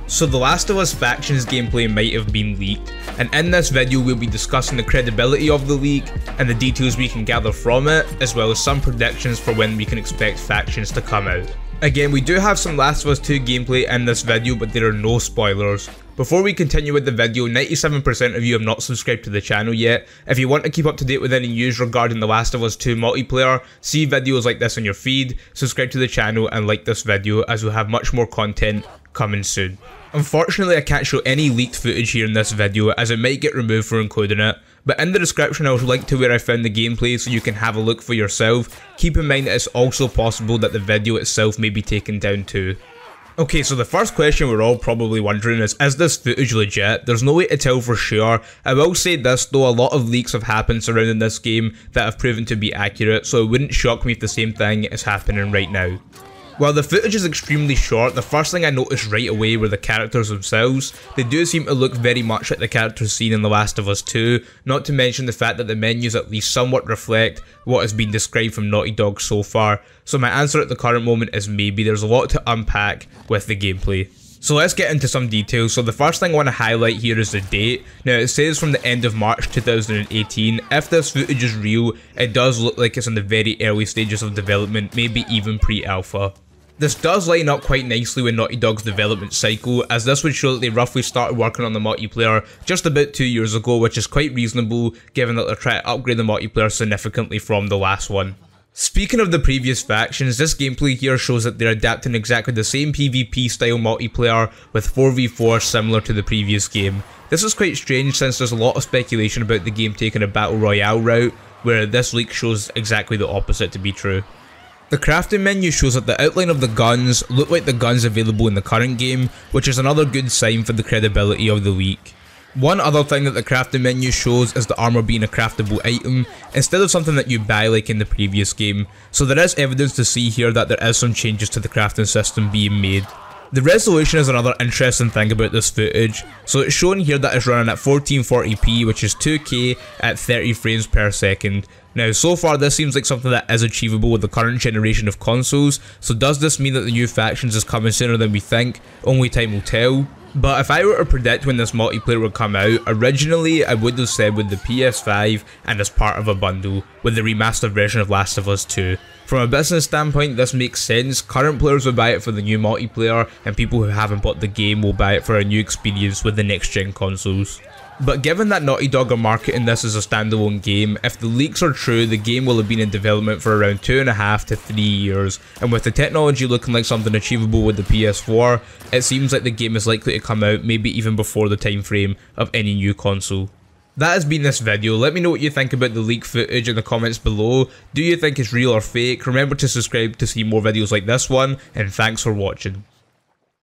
So The Last of Us Factions gameplay might have been leaked, and in this video we'll be discussing the credibility of the leak and the details we can gather from it, as well as some predictions for when we can expect Factions to come out. Again, we do have some Last of Us 2 gameplay in this video, but there are no spoilers. Before we continue with the video, 97% of you have not subscribed to the channel yet. If you want to keep up to date with any news regarding The Last of Us 2 multiplayer, see videos like this on your feed, subscribe to the channel and like this video as we'll have much more content coming soon. Unfortunately, I can't show any leaked footage here in this video as it might get removed for including it, but in the description I'll link to where I found the gameplay so you can have a look for yourself. Keep in mind that it's also possible that the video itself may be taken down too. Okay, so the first question we're all probably wondering is this footage legit? There's no way to tell for sure. I will say this though, a lot of leaks have happened surrounding this game that have proven to be accurate, so it wouldn't shock me if the same thing is happening right now. While the footage is extremely short, the first thing I noticed right away were the characters themselves. They do seem to look very much like the characters seen in The Last of Us 2, not to mention the fact that the menus at least somewhat reflect what has been described from Naughty Dog so far. So my answer at the current moment is maybe. There's a lot to unpack with the gameplay. So let's get into some details. So the first thing I want to highlight here is the date. Now it says from the end of March 2018. If this footage is real, it does look like it's in the very early stages of development, maybe even pre-alpha. This does line up quite nicely with Naughty Dog's development cycle, as this would show that they roughly started working on the multiplayer just about 2 years ago, which is quite reasonable given that they're trying to upgrade the multiplayer significantly from the last one. Speaking of the previous Factions, this gameplay here shows that they're adapting exactly the same PvP style multiplayer with 4v4 similar to the previous game. This is quite strange since there's a lot of speculation about the game taking a battle royale route, where this leak shows exactly the opposite to be true. The crafting menu shows that the outline of the guns look like the guns available in the current game, which is another good sign for the credibility of the leak. One other thing that the crafting menu shows is the armor being a craftable item, instead of something that you buy like in the previous game, so there is evidence to see here that there is some changes to the crafting system being made. The resolution is another interesting thing about this footage, so it's shown here that it's running at 1440p, which is 2K at 30 frames per second. Now so far this seems like something that is achievable with the current generation of consoles, so does this mean that the new Factions is coming sooner than we think? Only time will tell. But if I were to predict when this multiplayer would come out, originally I would have said with the PS5 and as part of a bundle, with the remastered version of Last of Us 2. From a business standpoint this makes sense. Current players will buy it for the new multiplayer and people who haven't bought the game will buy it for a new experience with the next gen consoles. But given that Naughty Dog are marketing this as a standalone game, if the leaks are true, the game will have been in development for around 2.5 to 3 years, and with the technology looking like something achievable with the PS4, it seems like the game is likely to come out maybe even before the time frame of any new console. That has been this video. Let me know what you think about the leak footage in the comments below. Do you think it's real or fake? Remember to subscribe to see more videos like this one, and thanks for watching.